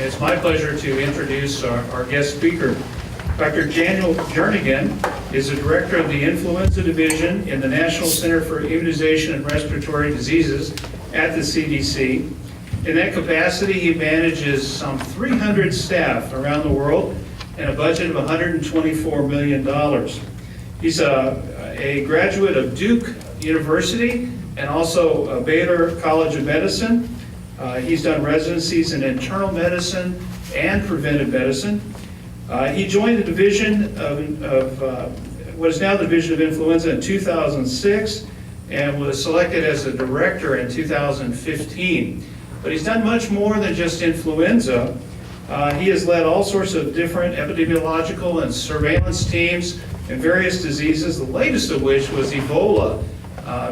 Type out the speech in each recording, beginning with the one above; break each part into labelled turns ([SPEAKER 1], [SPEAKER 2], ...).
[SPEAKER 1] It's my pleasure to introduce our guest speaker. Dr. Daniel Jernigan is the director of the Influenza Division in the National Center for Immunization and Respiratory Diseases at the CDC. In that capacity, he manages some 300 staff around the world and a budget of $124 million. He's a graduate of Duke University and also Baylor College of Medicine. He's done residencies in internal medicine and preventive medicine. He joined the division of what is now the Division of Influenza in 2006 and was selected as a director in 2015. But he's done much more than just influenza. He has led all sorts of different epidemiological and surveillance teams in various diseases, the latest of which was Ebola,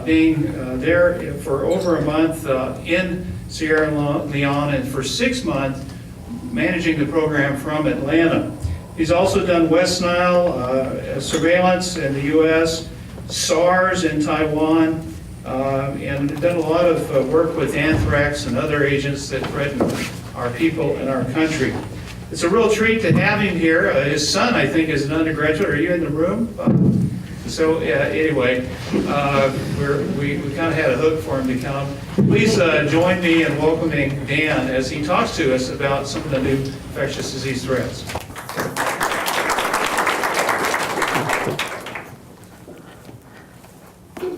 [SPEAKER 1] being there for over a month in Sierra Leone and for 6 months managing the program from Atlanta. He's also done West Nile surveillance in the U.S., SARS in Taiwan, and done a lot of work with anthrax and other agents that threaten our people and our country. It's a real treat to have him here. His son, I think, is an undergraduate. Are you in the room? So anyway, we kind of had a hook for him to come. Please join me in welcoming Dan as he talks to us about some of the new infectious disease threats.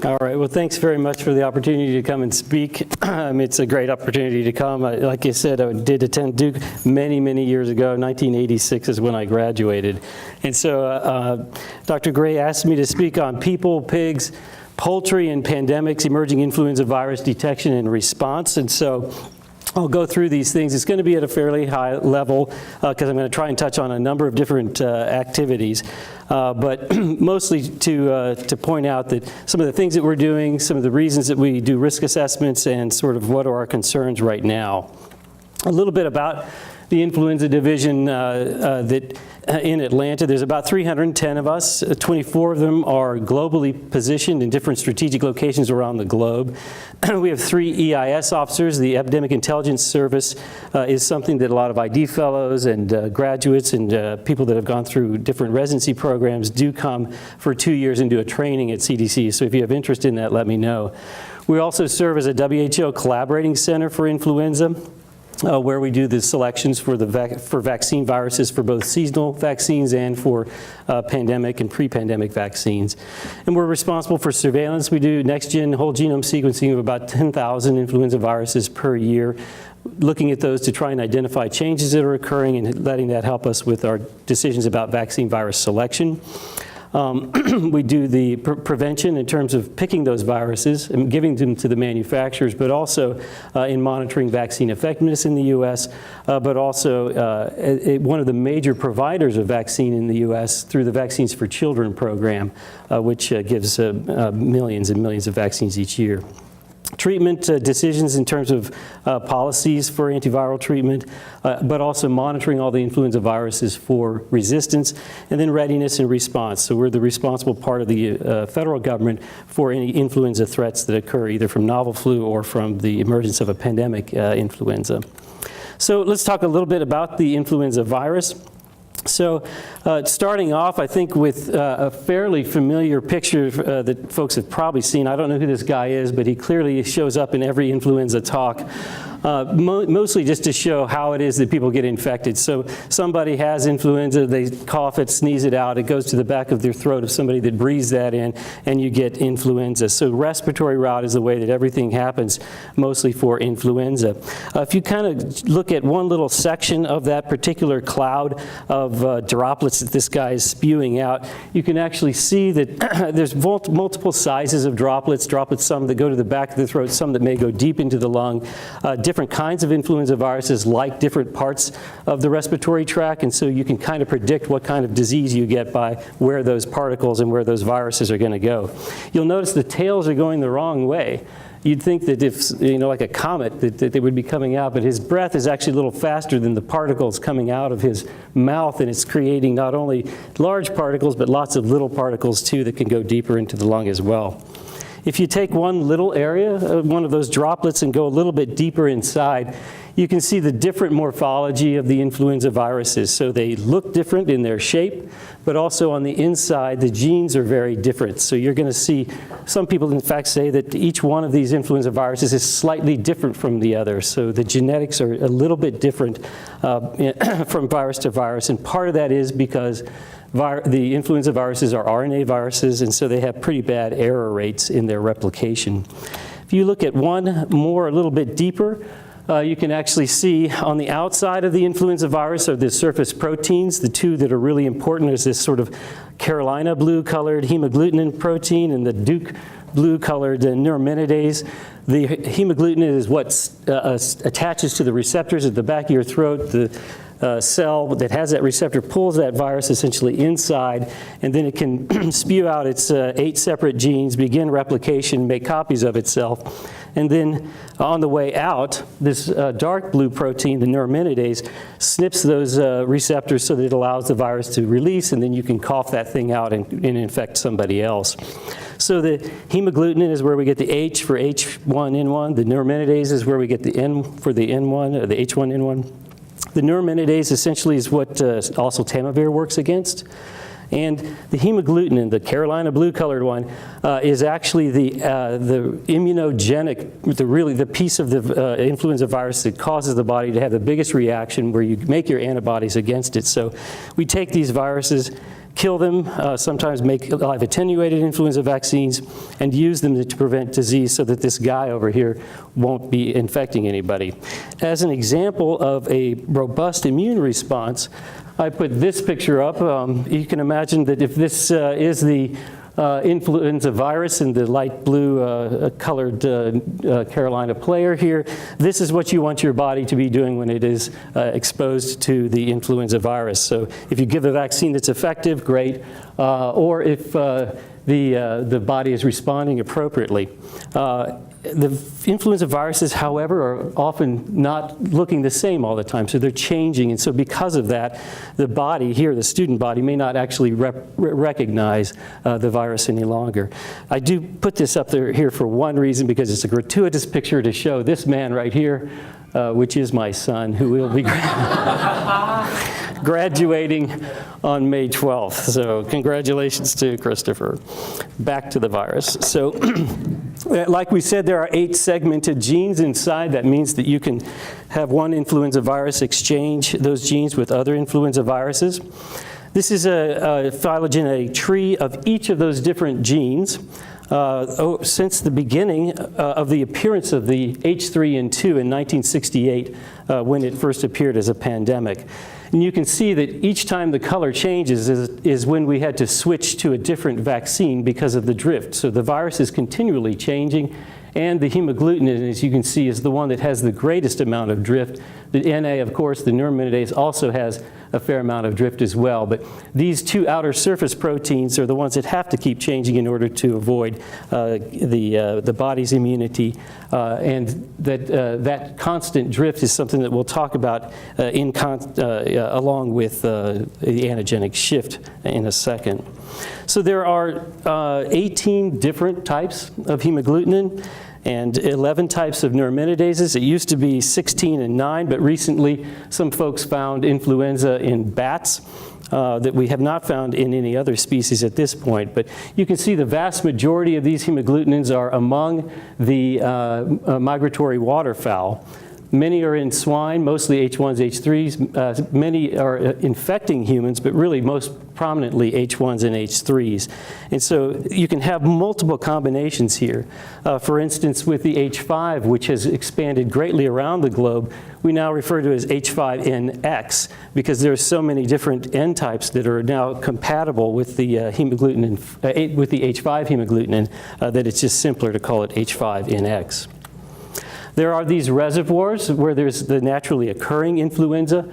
[SPEAKER 2] All right, well, thanks very much for the opportunity to come and speak. It's a great opportunity to come. Like you said, I did attend Duke many, many years ago. 1986 is when I graduated. And so Dr. Gray asked me to speak on people, pigs, poultry, and pandemics, emerging influenza virus detection and response. And so I'll go through these things. It's going to be at a fairly high level because I'm going to try and touch on a number of different activities, but mostly to point out that some of the things that we're doing, some of the reasons that we do risk assessments, and sort of what are our concerns right now. A little bit about the Influenza Division that in Atlanta. There's about 310 of us. 24 of them are globally positioned in different strategic locations around the globe. We have 3 EIS officers. The Epidemic Intelligence Service is something that a lot of ID fellows and graduates and people that have gone through different residency programs do come for 2 years and do a training at CDC. So if you have interest in that, let me know. We also serve as a WHO collaborating center for influenza, where we do the selections for vaccine viruses for both seasonal vaccines and for pandemic and pre-pandemic vaccines. And we're responsible for surveillance. We do next-gen whole genome sequencing of about 10,000 influenza viruses per year, looking at those to try and identify changes that are occurring and letting that help us with our decisions about vaccine virus selection. We do the prevention in terms of picking those viruses and giving them to the manufacturers, but also in monitoring vaccine effectiveness in the U.S., but also one of the major providers of vaccine in the U.S. through the Vaccines for Children program, which gives millions and millions of vaccines each year. Treatment decisions in terms of policies for antiviral treatment, but also monitoring all the influenza viruses for resistance, and then readiness and response. So we're the responsible part of the federal government for any influenza threats that occur either from novel flu or from the emergence of a pandemic influenza. So let's talk a little bit about the influenza virus. So starting off, I think with a fairly familiar picture that folks have probably seen. I don't know who this guy is, but he clearly shows up in every influenza talk. Mostly just to show how it is that people get infected. So somebody has influenza, they cough it, sneeze it out, it goes to the back of their throat of somebody that breathes that in, and you get influenza. So respiratory route is the way that everything happens, mostly for influenza. If you kind of look at one little section of that particular cloud of droplets that this guy is spewing out, you can actually see that there's multiple sizes of droplets, some that go to the back of the throat, some that may go deep into the lung, different kinds of influenza viruses like different parts of the respiratory tract, and so you can kind of predict what kind of disease you get by where those particles and where those viruses are going to go. You'll notice the tails are going the wrong way. You'd think that if, like a comet, that they would be coming out, but his breath is actually a little faster than the particles coming out of his mouth, and it's creating not only large particles, but lots of little particles too that can go deeper into the lung as well. If you take one little area, one of those droplets, and go a little bit deeper inside, you can see the different morphology of the influenza viruses. So they look different in their shape, but also on the inside, the genes are very different. So you're going to see, some people in fact say that each one of these influenza viruses is slightly different from the other. So the genetics are a little bit different from virus to virus. And part of that is because the influenza viruses are RNA viruses, and so they have pretty bad error rates in their replication. If you look at one more, a little bit deeper, you can actually see on the outside of the influenza virus are the surface proteins. The two that are really important is this sort of Carolina blue-colored hemagglutinin protein and the Duke blue-colored neuraminidase. The hemagglutinin is what attaches to the receptors at the back of your throat. The cell that has that receptor pulls that virus essentially inside, and then it can spew out its 8 separate genes, begin replication, make copies of itself. And then on the way out, this dark blue protein, the neuraminidase, snips those receptors so that it allows the virus to release, and then you can cough that thing out and infect somebody else. So the hemagglutinin is where we get the H for H1N1. The neuraminidase is where we get the N for the N1, or the H1N1. The neuraminidase essentially is what also tamivir works against. And the hemagglutinin, the Carolina blue-colored one, is actually the immunogenic, the piece of the influenza virus that causes the body to have the biggest reaction where you make your antibodies against it. So we take these viruses, kill them, sometimes make live attenuated influenza vaccines, and use them to prevent disease so that this guy over here won't be infecting anybody. As an example of a robust immune response, I put this picture up. You can imagine that if this is the influenza virus in the light blue colored Carolina player here, this is what you want your body to be doing when it is exposed to the influenza virus. So if you give a vaccine that's effective, great, or if the body is responding appropriately. The influenza viruses, however, are often not looking the same all the time, so they're changing, and so because of that, the body here, the student body, may not actually recognize the virus any longer. I do put this up there here for one reason, because it's a gratuitous picture to show this man right here, which is my son, who will be graduating on May 12th. So congratulations to Christopher. Back to the virus. So like we said, there are 8 segmented genes inside. That means that you can have one influenza virus exchange those genes with other influenza viruses. This is a phylogenetic tree of each of those different genes. Since the beginning of the appearance of the H3N2 in 1968, when it first appeared as a pandemic. And you can see that each time the color changes is when we had to switch to a different vaccine because of the drift. So the virus is continually changing, and the hemagglutinin, as you can see, is the one that has the greatest amount of drift. The NA, of course, the neuraminidase, also has a fair amount of drift as well. But these 2 outer surface proteins are the ones that have to keep changing in order to avoid the body's immunity. And that constant drift is something that we'll talk about along with the antigenic shift in a second. So there are 18 different types of hemagglutinin and 11 types of neuraminidase. It used to be 16 and 9, but recently some folks found influenza in bats that we have not found in any other species at this point. But you can see the vast majority of these hemagglutinins are among the migratory waterfowl. Many are in swine, mostly H1s, H3s. Many are infecting humans, but really most prominently H1s and H3s. And so you can have multiple combinations here. For instance, with the H5, which has expanded greatly around the globe, we now refer to as H5NX because there are so many different N types that are now compatible with the hemagglutinin, with the H5 hemagglutinin, that it's just simpler to call it H5NX. There are these reservoirs where there's the naturally occurring influenza.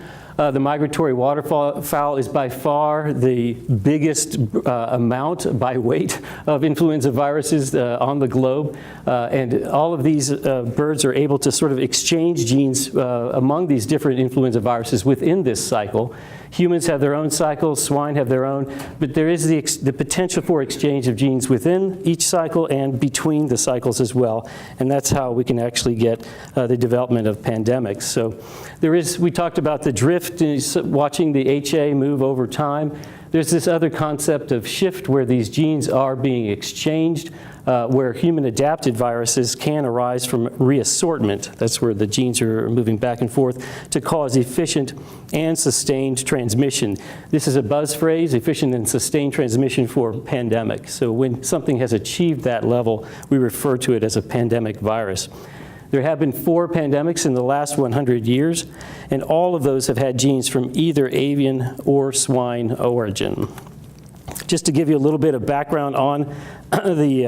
[SPEAKER 2] The migratory waterfowl is by far the biggest amount by weight of influenza viruses on the globe. And all of these birds are able to sort of exchange genes among these different influenza viruses within this cycle. Humans have their own cycles, swine have their own, but there is the potential for exchange of genes within each cycle and between the cycles as well. And that's how we can actually get the development of pandemics. So we talked about the drift, watching the HA move over time. There's this other concept of shift where these genes are being exchanged, where human-adapted viruses can arise from reassortment. That's where the genes are moving back and forth to cause efficient and sustained transmission. This is a buzz phrase, efficient and sustained transmission for pandemic. So when something has achieved that level, we refer to it as a pandemic virus. There have been 4 pandemics in the last 100 years, and all of those have had genes from either avian or swine origin. Just to give you a little bit of background on the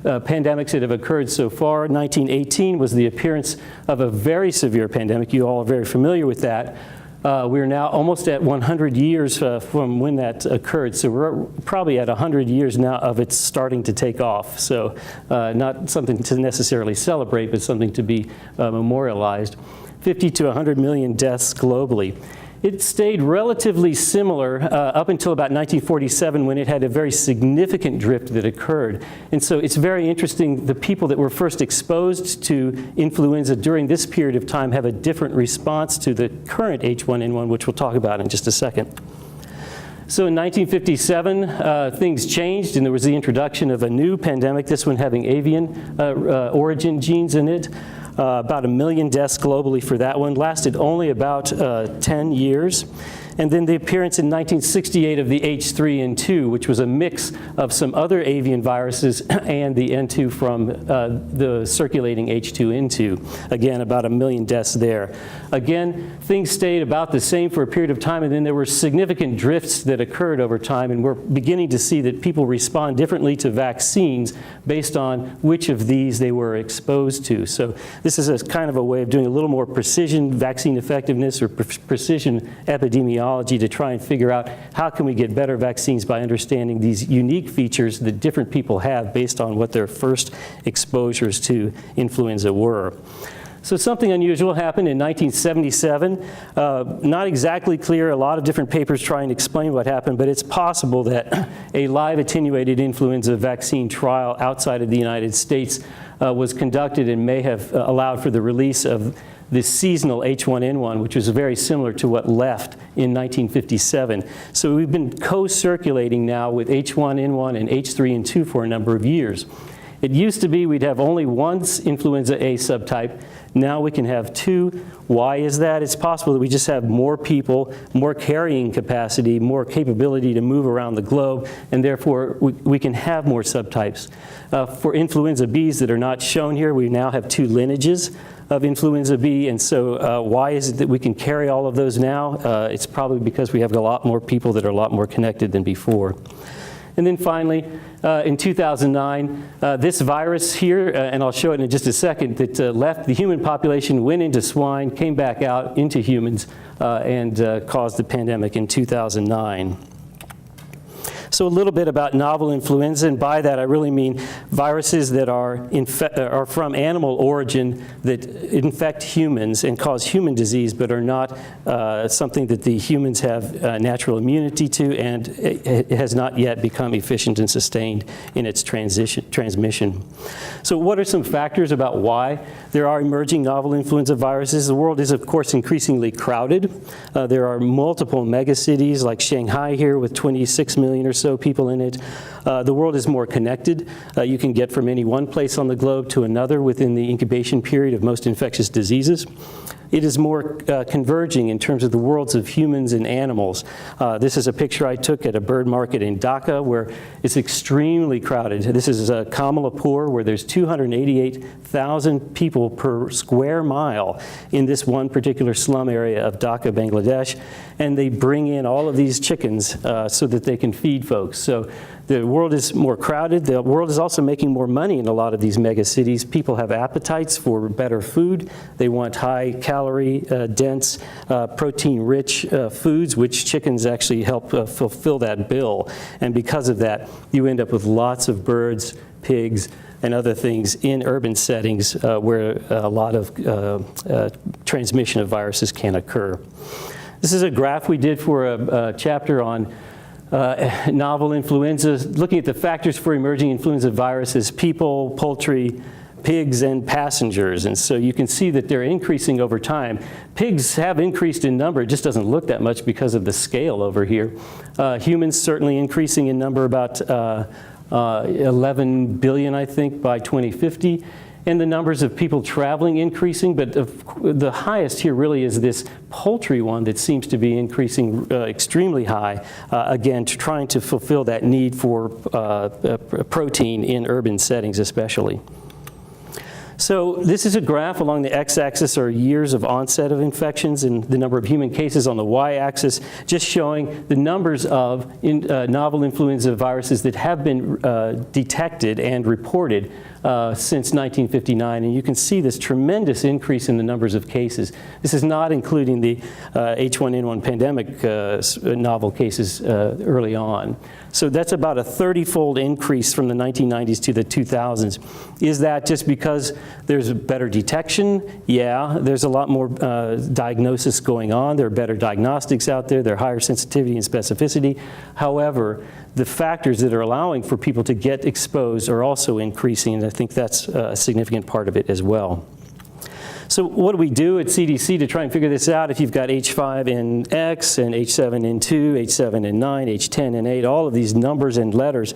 [SPEAKER 2] pandemics that have occurred so far, 1918 was the appearance of a very severe pandemic. You all are very familiar with that. We're now almost at 100 years from when that occurred, so we're probably at 100 years now of it starting to take off. So not something to necessarily celebrate, but something to be memorialized. 50 to 100 million deaths globally. It stayed relatively similar up until about 1947 when it had a very significant drift that occurred. And so it's very interesting, the people that were first exposed to influenza during this period of time have a different response to the current H1N1, which we'll talk about in just a second. So in 1957, things changed and there was the introduction of a new pandemic, this one having avian origin genes in it. About 1 million deaths globally for that one. Lasted only about 10 years. And then the appearance in 1968 of the H3N2, which was a mix of some other avian viruses and the N2 from the circulating H2N2. Again, about 1 million deaths there. Again, things stayed about the same for a period of time, and then there were significant drifts that occurred over time, and we're beginning to see that people respond differently to vaccines based on which of these they were exposed to. So this is a kind of a way of doing a little more precision vaccine effectiveness or precision epidemiology to try and figure out how can we get better vaccines by understanding these unique features that different people have based on what their first exposures to influenza were. So something unusual happened in 1977. Not exactly clear, a lot of different papers try and explain what happened, but it's possible that a live attenuated influenza vaccine trial outside of the United States was conducted and may have allowed for the release of this seasonal H1N1, which was very similar to what left in 1957. So we've been co-circulating now with H1N1 and H3N2 for a number of years. It used to be we'd have only one influenza A subtype. Now we can have 2. Why is that? It's possible that we just have more people, more carrying capacity, more capability to move around the globe, and therefore we can have more subtypes. For influenza Bs that are not shown here, we now have 2 lineages of influenza B, and so why is it that we can carry all of those now? It's probably because we have a lot more people that are a lot more connected than before. And then finally, in 2009, this virus here, and I'll show it in just a second, that left the human population, went into swine, came back out into humans, and caused the pandemic in 2009. So a little bit about novel influenza, and by that I really mean viruses that are from animal origin that infect humans and cause human disease, but are not something that the humans have natural immunity to, and it has not yet become efficient and sustained in its transmission. So what are some factors about why there are emerging novel influenza viruses? The world is, of course, increasingly crowded. There are multiple megacities like Shanghai here with 26 million or so people in it. The world is more connected. You can get from any one place on the globe to another within the incubation period of most infectious diseases. It is more converging in terms of the worlds of humans and animals. This is a picture I took at a bird market in Dhaka where it's extremely crowded. This is Kamalapur, where there's 288,000 people per square mile in this one particular slum area of Dhaka, Bangladesh. And they bring in all of these chickens so that they can feed folks. So The world is more crowded. The world is also making more money in a lot of these mega cities. People have appetites for better food. They want high calorie, dense, protein-rich foods, which chickens actually help fulfill that bill. And because of that, you end up with lots of birds, pigs, and other things in urban settings where a lot of transmission of viruses can occur. This is a graph we did for a chapter on novel influenza, looking at the factors for emerging influenza viruses, people, poultry, pigs, and passengers. And so you can see that they're increasing over time. Pigs have increased in number. It just doesn't look that much because of the scale over here. Humans certainly increasing in number, about 11 billion, I think, by 2050. And the numbers of people traveling increasing, but the highest here really is this poultry one that seems to be increasing extremely high, again, trying to fulfill that need for protein in urban settings especially. So this is a graph. Along the x-axis are years of onset of infections and the number of human cases on the y-axis, just showing the numbers of novel influenza viruses that have been detected and reported since 1959, and you can see this tremendous increase in the numbers of cases. This is not including the H1N1 pandemic novel cases early on. So that's about a 30-fold increase from the 1990s to the 2000s. Is that just because there's better detection? Yeah, there's a lot more diagnosis going on. There are better diagnostics out there. There are higher sensitivity and specificity. However, the factors that are allowing for people to get exposed are also increasing, and I think that's a significant part of it as well. So what do we do at CDC to try and figure this out? If you've got H5N1 and H7N2, H7N9, H10N8, all of these numbers and letters,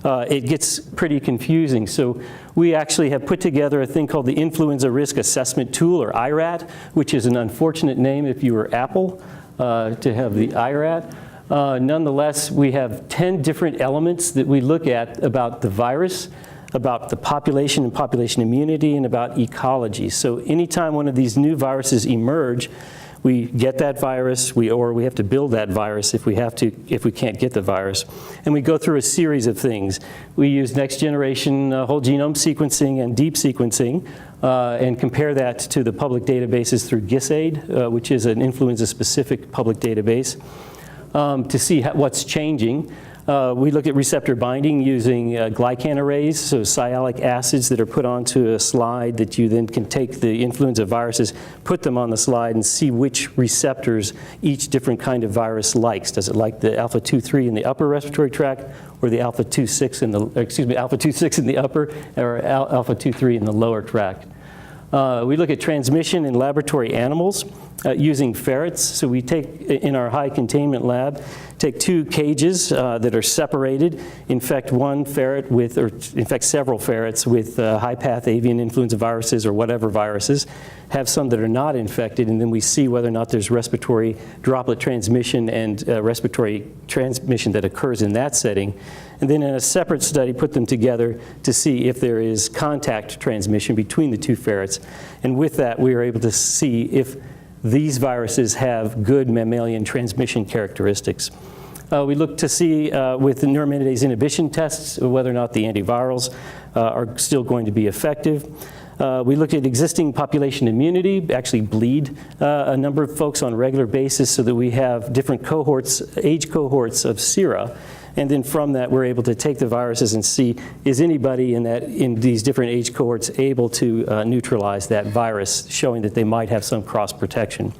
[SPEAKER 2] it gets pretty confusing. So we actually have put together a thing called the Influenza Risk Assessment Tool, or IRAT, which is an unfortunate name if you were Apple, to have the IRAT. Nonetheless, we have 10 different elements that we look at about the virus, about the population and population immunity, and about ecology. So anytime one of these new viruses emerge, we get that virus, or we have to build that virus if we can't get the virus. And we go through a series of things. We use next generation whole genome sequencing and deep sequencing, and compare that to the public databases through GISAID, which is an influenza-specific public database, to see what's changing. We look at receptor binding using glycan arrays, so sialic acids that are put onto a slide that you then can take the influenza viruses, put them on the slide, and see which receptors each different kind of virus likes. Does it like the alpha-2,3 in the upper respiratory tract, or the alpha-2,6 in the alpha-2,6 in the upper, or alpha-2,3 in the lower tract? We look at transmission in laboratory animals using ferrets. So we take, in our high containment lab, take 2 cages that are separated, infect one ferret with, or infect several ferrets with high-path avian influenza viruses or whatever viruses, have some that are not infected, and then we see whether or not there's respiratory droplet transmission and respiratory transmission that occurs in that setting. And then in a separate study, put them together to see if there is contact transmission between the 2 ferrets. And with that, we are able to see if these viruses have good mammalian transmission characteristics. We look to see with the neuraminidase inhibition tests whether or not the antivirals are still going to be effective. We look at existing population immunity, actually bleed a number of folks on a regular basis so that we have different cohorts, age cohorts of sera. And then from that, we're able to take the viruses and see, is anybody in these different age cohorts able to neutralize that virus, showing that they might have some cross protection.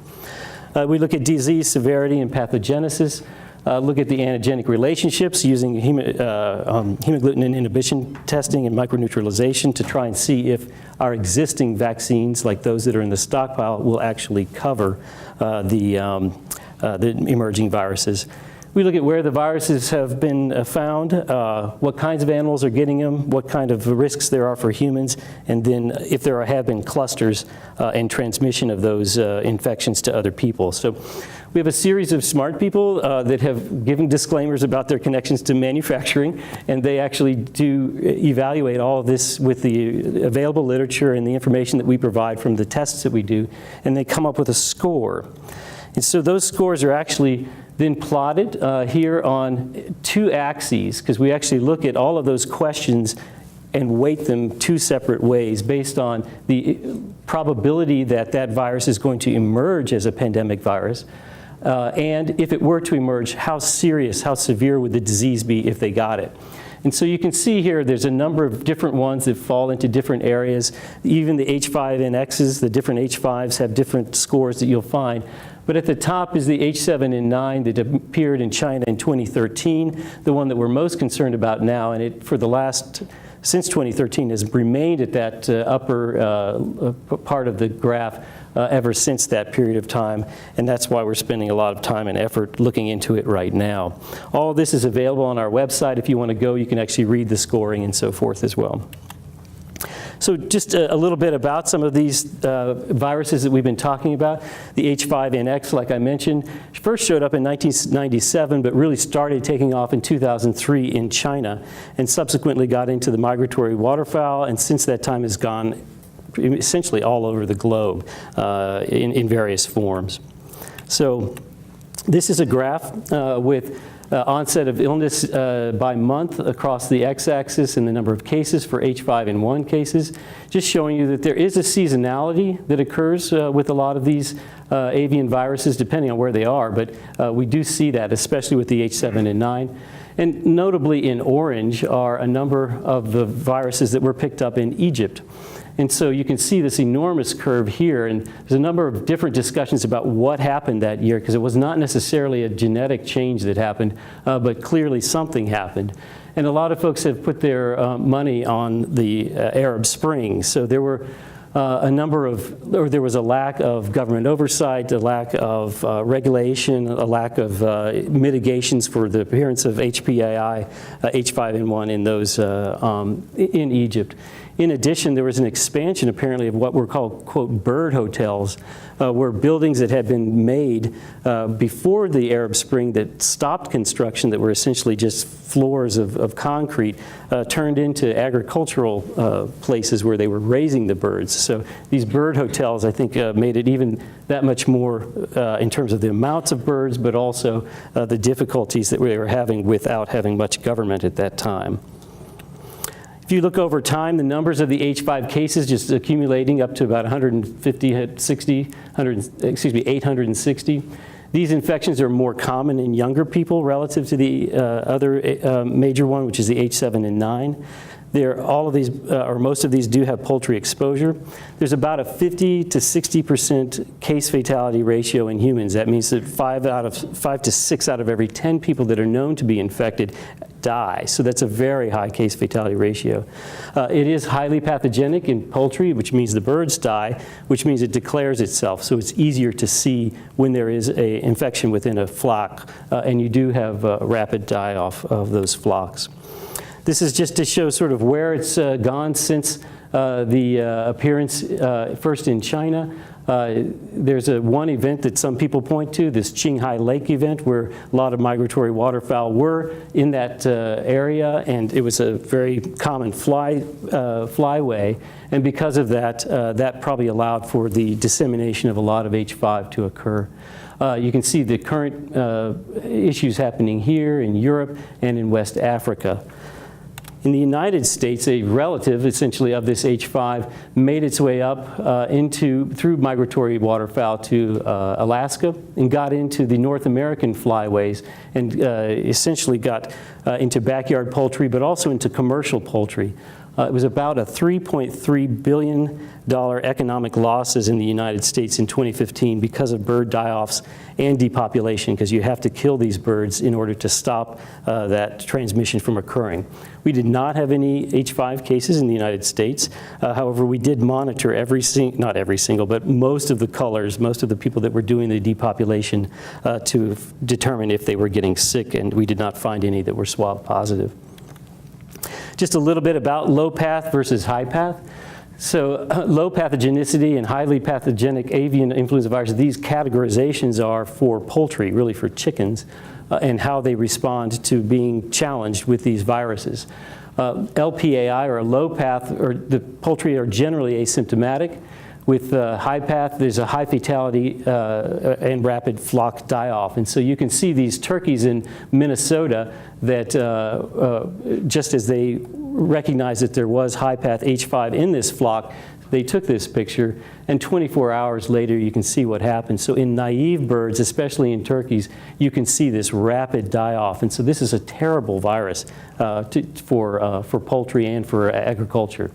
[SPEAKER 2] We look at disease severity and pathogenesis, look at the antigenic relationships using hemagglutinin inhibition testing and microneutralization to try and see if our existing vaccines, like those that are in the stockpile, will actually cover the emerging viruses. We look at where the viruses have been found, what kinds of animals are getting them, what kind of risks there are for humans, and then if there have been clusters and transmission of those infections to other people. So we have a series of smart people that have given disclaimers about their connections to manufacturing, and they actually do evaluate all of this with the available literature and the information that we provide from the tests that we do, and they come up with a score. And so those scores are actually then plotted here on two axes, because we actually look at all of those questions and weight them two separate ways based on the probability that that virus is going to emerge as a pandemic virus. And if it were to emerge, how serious, how severe would the disease be if they got it? And so you can see here there's a number of different ones that fall into different areas. Even the H5NXs, the different H5s have different scores that you'll find. But at the top is the H7N9 that appeared in China in 2013, the one that we're most concerned about now, and it, for the last, since 2013, has remained at that upper part of the graph ever since that period of time, and that's why we're spending a lot of time and effort looking into it right now. All of this is available on our website. If you want to go, you can actually read the scoring and so forth as well. So just a little bit about some of these viruses that we've been talking about. The H5NX, like I mentioned, first showed up in 1997, but really started taking off in 2003 in China, and subsequently got into the migratory waterfowl, and since that time has gone essentially all over the globe in various forms. So this is a graph with onset of illness by month across the x-axis and the number of cases for H5N1 cases, just showing you that there is a seasonality that occurs with a lot of these avian viruses, depending on where they are, but we do see that, especially with the H7N9. And notably in orange are a number of the viruses that were picked up in Egypt. And so you can see this enormous curve here, and there's a number of different discussions about what happened that year, because it was not necessarily a genetic change that happened, but clearly something happened. And a lot of folks have put their money on the Arab Spring. So there were a number of, or there was a lack of government oversight, a lack of regulation, a lack of mitigations for the appearance of HPAI, H5N1 in those in Egypt. In addition, there was an expansion apparently of what were called, quote, bird hotels, where buildings that had been made before the Arab Spring that stopped construction, that were essentially just floors of concrete, turned into agricultural places where they were raising the birds. So these bird hotels, I think, made it even that much more in terms of the amounts of birds, but also the difficulties that we were having without having much government at that time. If you look over time, the numbers of the H5 cases just accumulating up to about 860. These infections are more common in younger people relative to the other major one, which is the H7N9. All of these, or most of these, do have poultry exposure. There's about a 50 to 60% case fatality ratio in humans. That means that 5 to 6 out of every 10 people that are known to be infected die. So that's a very high case fatality ratio. It is highly pathogenic in poultry, which means the birds die, which means it declares itself. So it's easier to see when there is an infection within a flock, and you do have rapid die-off of those flocks. This is just to show sort of where it's gone since the appearance first in China. There's one event that some people point to, this Qinghai Lake event, where a lot of migratory waterfowl were in that area, and it was a very common flyway. And because of that, that probably allowed for the dissemination of a lot of H5 to occur. You can see the current issues happening here in Europe and in West Africa. In the United States, a relative, essentially, of this H5 made its way up through migratory waterfowl to Alaska and got into the North American flyways and essentially got into backyard poultry, but also into commercial poultry. It was about a $3.3 billion economic losses in the United States in 2015 because of bird die-offs and depopulation, because you have to kill these birds in order to stop that transmission from occurring. We did not have any H5 cases in the United States. However, we did monitor not every single, but most of the cullers, most of the people that were doing the depopulation to determine if they were getting sick, and we did not find any that were swab positive. Just a little bit about low path versus high path. So low pathogenicity and highly pathogenic avian influenza viruses, these categorizations are for poultry, really for chickens, and how they respond to being challenged with these viruses. LPAI, or low path, or the poultry are generally asymptomatic, With high path, there's a high fatality and rapid flock die-off. And so you can see these turkeys in Minnesota that just as they recognized that there was high path H5 in this flock, they took this picture, and 24 hours later you can see what happened. So in naive birds, especially in turkeys, you can see this rapid die-off. And so this is a terrible virus for poultry and for agriculture.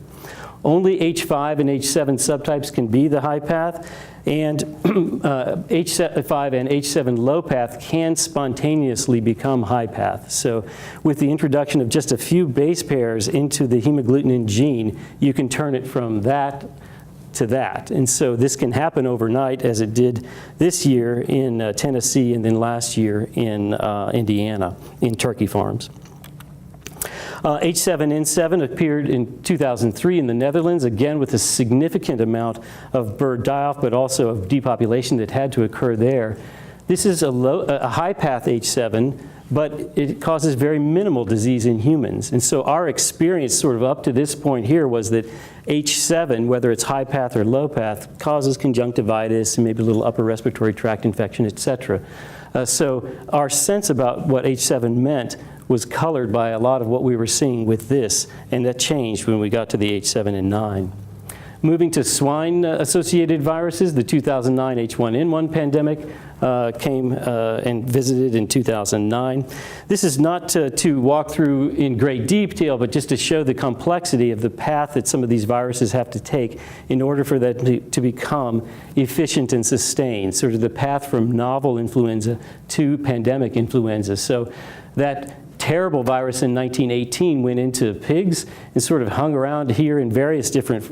[SPEAKER 2] Only H5 and H7 subtypes can be the high path, and H5 and H7 low path can spontaneously become high path. So with the introduction of just a few base pairs into the hemagglutinin gene, you can turn it from that to that. And so this can happen overnight, as it did this year in Tennessee and then last year in Indiana in turkey farms. H7N7 appeared in 2003 in the Netherlands, again with a significant amount of bird die-off, but also of depopulation that had to occur there. This is a high path H7, but it causes very minimal disease in humans. And so our experience sort of up to this point here was that H7, whether it's high path or low path, causes conjunctivitis and maybe a little upper respiratory tract infection, et cetera. So our sense about what H7 meant was colored by a lot of what we were seeing with this, and that changed when we got to the H7N9. Moving to swine-associated viruses, the 2009 H1N1 pandemic came and visited in 2009. This is not to walk through in great detail, but just to show the complexity of the path that some of these viruses have to take in order for that to become efficient and sustained, sort of the path from novel influenza to pandemic influenza. So that terrible virus in 1918 went into pigs and sort of hung around here in various different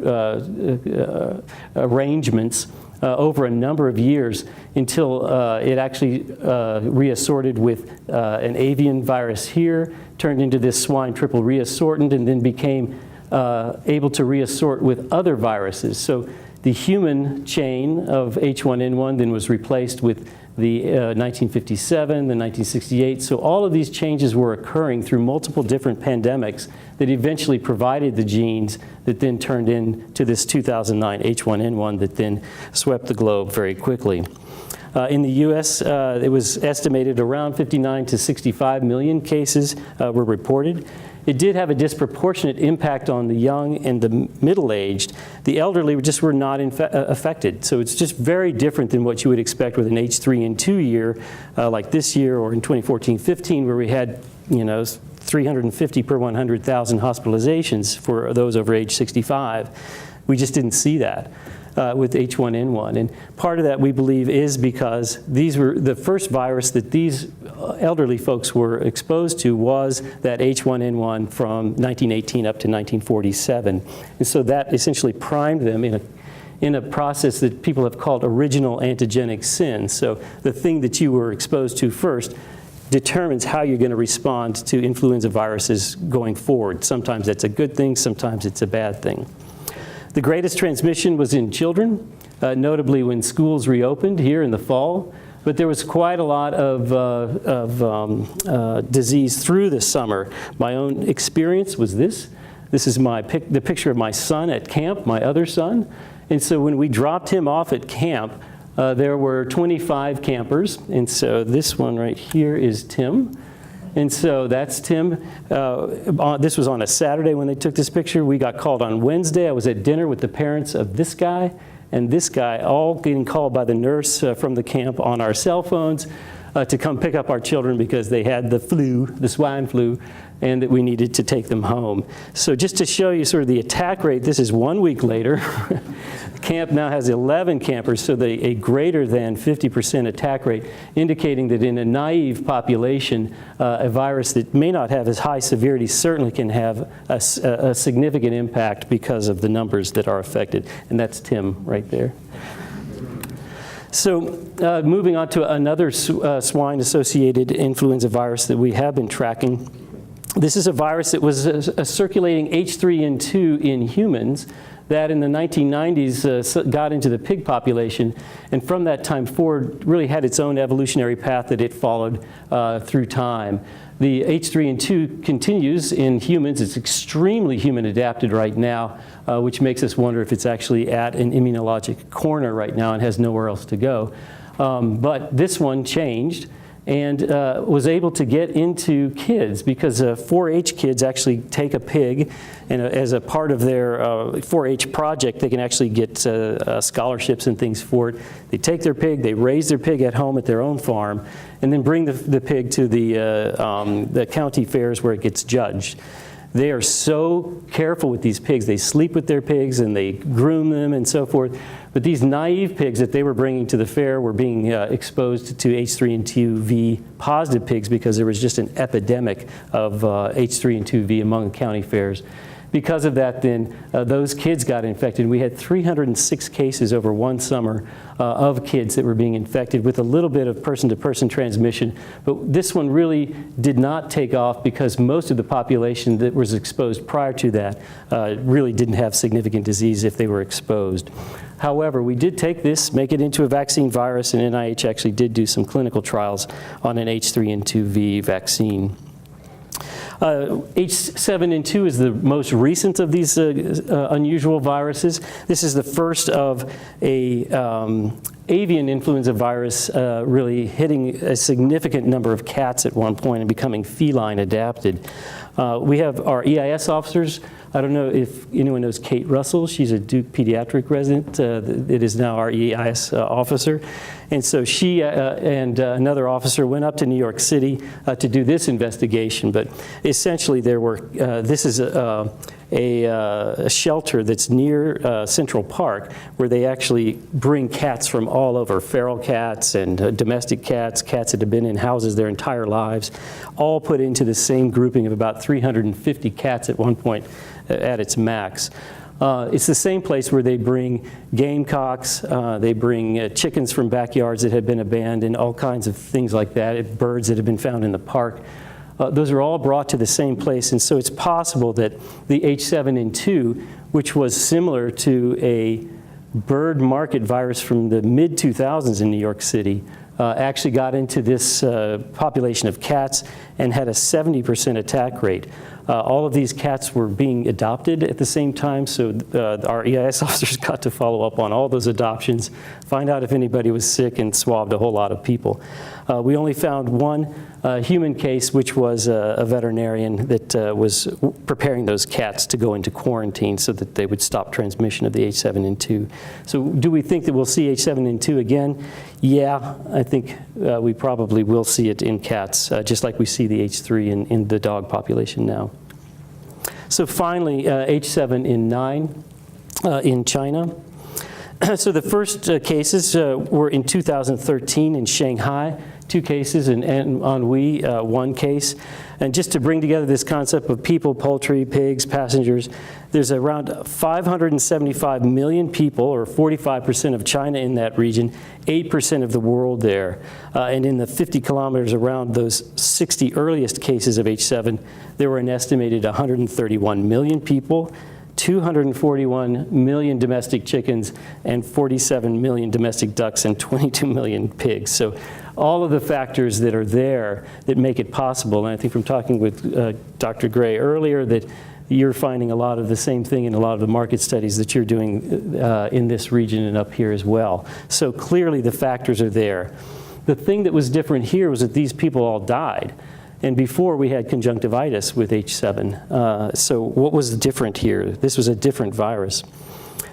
[SPEAKER 2] arrangements over a number of years until it actually reassorted with an avian virus here, turned into this swine triple reassortant, and then became able to reassort with other viruses. So the human chain of H1N1 then was replaced with the 1957, the 1968. So all of these changes were occurring through multiple different pandemics that eventually provided the genes that then turned into this 2009 H1N1 that then swept the globe very quickly. In the US, it was estimated around 59 to 65 million cases were reported. It did have a disproportionate impact on the young and the middle-aged. The elderly just were not affected. So it's just very different than what you would expect with an H3N2 year like this year, or in 2014-15, where we had, 350 per 100,000 hospitalizations for those over age 65. We just didn't see that with H1N1. And part of that, we believe, is because these were the first virus that these elderly folks were exposed to was that H1N1 from 1918 up to 1947. And so that essentially primed them in a process that people have called original antigenic sin. So the thing that you were exposed to first determines how you're going to respond to influenza viruses going forward. Sometimes that's a good thing, sometimes it's a bad thing. The greatest transmission was in children, notably when schools reopened here in the fall. But there was quite a lot of disease through the summer. My own experience was this. This is the picture of my son at camp, my other son. And so when we dropped him off at camp, there were 25 campers. And so this one right here is Tim. And so that's Tim. This was on a Saturday when they took this picture. We got called on Wednesday. I was at dinner with the parents of this guy and this guy, all getting called by the nurse from the camp on our cell phones to come pick up our children because they had the flu, the swine flu, and that we needed to take them home. So just to show you sort of the attack rate, this is 1 week later. The camp now has 11 campers, so a greater than 50% attack rate, indicating that in a naive population, a virus that may not have as high severity certainly can have a significant impact because of the numbers that are affected. And that's Tim right there. So moving on to another swine-associated influenza virus that we have been tracking. This is a virus that was circulating H3N2 in humans that in the 1990s got into the pig population, and from that time forward really had its own evolutionary path that it followed through time. The H3N2 continues in humans. It's extremely human adapted right now, which makes us wonder if it's actually at an immunologic corner right now and has nowhere else to go. But this one changed and was able to get into kids because 4-H kids actually take a pig, and as a part of their 4-H project, they can actually get scholarships and things for it. They take their pig, they raise their pig at home at their own farm, and then bring the pig to the county fairs where it gets judged. They are so careful with these pigs. They sleep with their pigs and they groom them and so forth. But these naive pigs that they were bringing to the fair were being exposed to H3N2V positive pigs because there was just an epidemic of H3N2V among county fairs. Because of that, then, those kids got infected. We had 306 cases over one summer of kids that were being infected with a little bit of person-to-person transmission. But this one really did not take off because most of the population that was exposed prior to that really didn't have significant disease if they were exposed. However, we did take this, make it into a vaccine virus, and NIH actually did do some clinical trials on an H3N2V vaccine. H7N2 is the most recent of these unusual viruses. This is the first of a avian influenza virus really hitting a significant number of cats at one point and becoming feline adapted. We have our EIS officers. I don't know if anyone knows Kate Russell. She's a Duke pediatric resident. It is now our EIS officer. And so she and another officer went up to New York City to do this investigation. But essentially there were, this is a shelter that's near Central Park where they actually bring cats from all over, feral cats and domestic cats, cats that have been in houses their entire lives, all put into the same grouping of about 350 cats at one point at its max. It's the same place where they bring gamecocks, they bring chickens from backyards that had been abandoned, all kinds of things like that, birds that have been found in the park. Those are all brought to the same place, and so it's possible that the H7N2, which was similar to a bird market virus from the mid-2000s in New York City, actually got into this population of cats and had a 70% attack rate. All of these cats were being adopted at the same time, so our EIS officers got to follow up on all those adoptions, find out if anybody was sick, and swabbed a whole lot of people. We only found one human case, which was a veterinarian that was preparing those cats to go into quarantine so that they would stop transmission of the H7N2. So do we think that we'll see H7N2 again? Yeah, I think we probably will see it in cats, just like we see the H3 in the dog population now. So finally, H7N9 in China. So the first cases were in 2013 in Shanghai, 2 cases, and Anhui, 1 case. And just to bring together this concept of people, poultry, pigs, passengers, there's around 575 million people, or 45% of China in that region, 8% of the world there. And in the 50 kilometers around those 60 earliest cases of H7, there were an estimated 131 million people, 241 million domestic chickens, and 47 million domestic ducks, and 22 million pigs. So all of the factors that are there that make it possible, and I think from talking with Dr. Gray earlier that you're finding a lot of the same thing in a lot of the market studies that you're doing in this region and up here as well. So clearly the factors are there. The thing that was different here was that these people all died. And before we had conjunctivitis with H7. So what was different here? This was a different virus.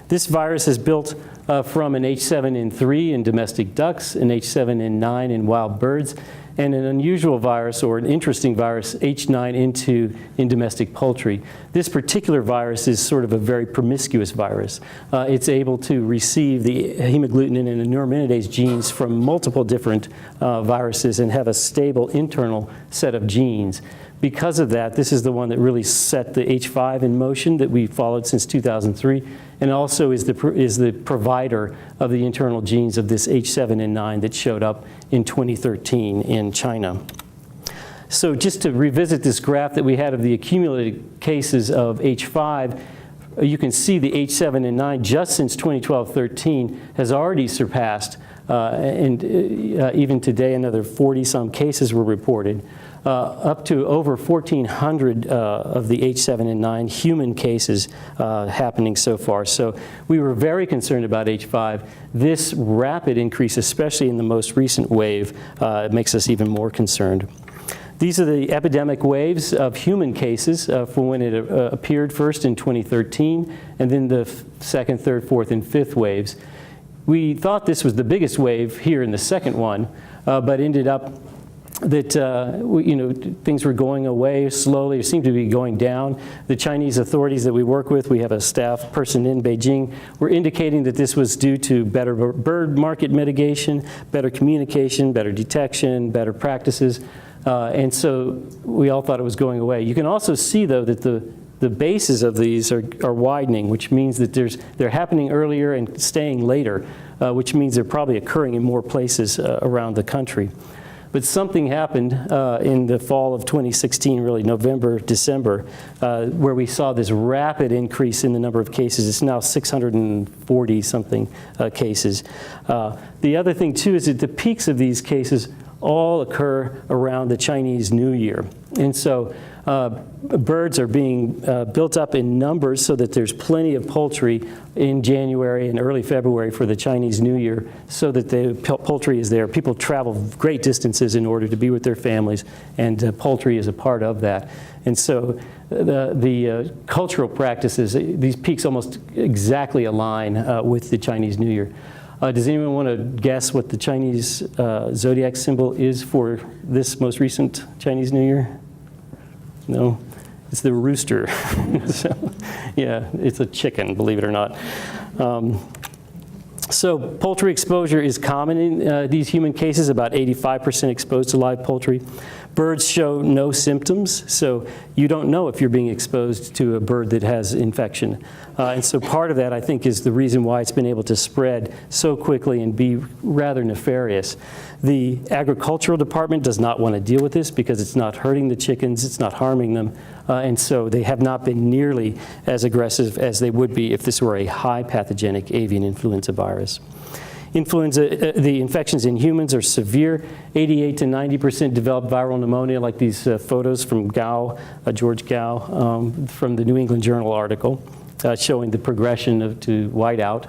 [SPEAKER 2] This virus is built from an H7N3 in domestic ducks, an H7N9 in wild birds, and an unusual virus, or an interesting virus, H9N2 in domestic poultry. This particular virus is sort of a very promiscuous virus. It's able to receive the hemagglutinin and the neuraminidase genes from multiple different viruses and have a stable internal set of genes. Because of that, this is the one that really set the H5 in motion that we followed since 2003, and also is the provider of the internal genes of this H7N9 that showed up in 2013 in China. So just to revisit this graph that we had of the accumulated cases of H5, you can see the H7N9 just since 2012-13 has already surpassed, and even today another 40-some cases were reported, up to over 1,400 of the H7N9 human cases happening so far. So we were very concerned about H5. This rapid increase, especially in the most recent wave, makes us even more concerned. These are the epidemic waves of human cases from when it appeared first in 2013, and then the second, third, fourth, and fifth waves. We thought this was the biggest wave here in the second one, but ended up that things were going away slowly. It seemed to be going down. The Chinese authorities that we work with, we have a staff person in Beijing, were indicating that this was due to better bird market mitigation, better communication, better detection, better practices. And so we all thought it was going away. You can also see, though, that the bases of these are widening, which means that they're happening earlier and staying later, which means they're probably occurring in more places around the country. But something happened in the fall of 2016, really November, December, where we saw this rapid increase in the number of cases. It's now 640-something cases. The other thing, too, is that the peaks of these cases all occur around the Chinese New Year. And so birds are being built up in numbers so that there's plenty of poultry in January and early February for the Chinese New Year, so that the poultry is there. People travel great distances in order to be with their families, and poultry is a part of that. And so the cultural practices, these peaks almost exactly align with the Chinese New Year. Does anyone want to guess what the Chinese zodiac symbol is for this most recent Chinese New Year? No? It's the rooster. So, yeah, it's a chicken, believe it or not. So poultry exposure is common in these human cases, about 85% exposed to live poultry. Birds show no symptoms, so you don't know if you're being exposed to a bird that has infection. And so part of that, I think, is the reason why it's been able to spread so quickly and be rather nefarious. The agricultural department does not want to deal with this because it's not hurting the chickens, it's not harming them, and so they have not been nearly as aggressive as they would be if this were a high pathogenic avian influenza virus. The infections in humans are severe. 88 to 90% develop viral pneumonia, like these photos from Gao, George Gao, from the New England Journal article, showing the progression to whiteout.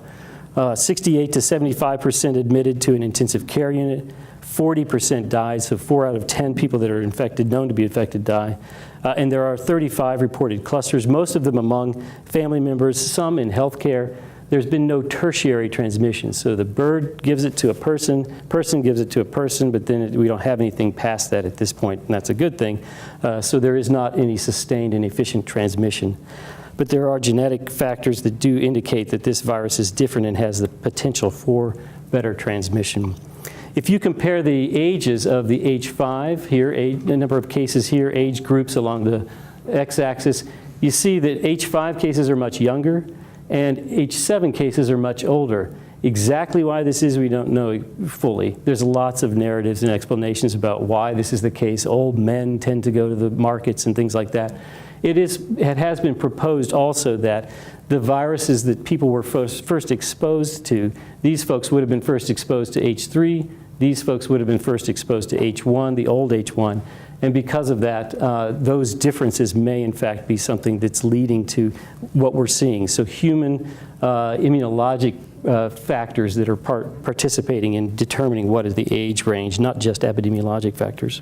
[SPEAKER 2] 68 to 75% admitted to an intensive care unit. 40% died, so 4 out of 10 people that are infected, known to be infected, die. And there are 35 reported clusters, most of them among family members, some in healthcare. There's been no tertiary transmission. So the bird gives it to a person gives it to a person, but then we don't have anything past that at this point, and that's a good thing. So there is not any sustained and efficient transmission. But there are genetic factors that do indicate that this virus is different and has the potential for better transmission. If you compare the ages of the H5 here, the number of cases here, age groups along the x-axis, you see that H5 cases are much younger, and H7 cases are much older. Exactly why this is, we don't know fully. There's lots of narratives and explanations about why this is the case. Old men tend to go to the markets and things like that. It has been proposed also that the viruses that people were first exposed to, these folks would have been first exposed to H3, these folks would have been first exposed to H1, the old H1, and because of that, those differences may in fact be something that's leading to what we're seeing. So human immunologic factors that are participating in determining what is the age range, not just epidemiologic factors.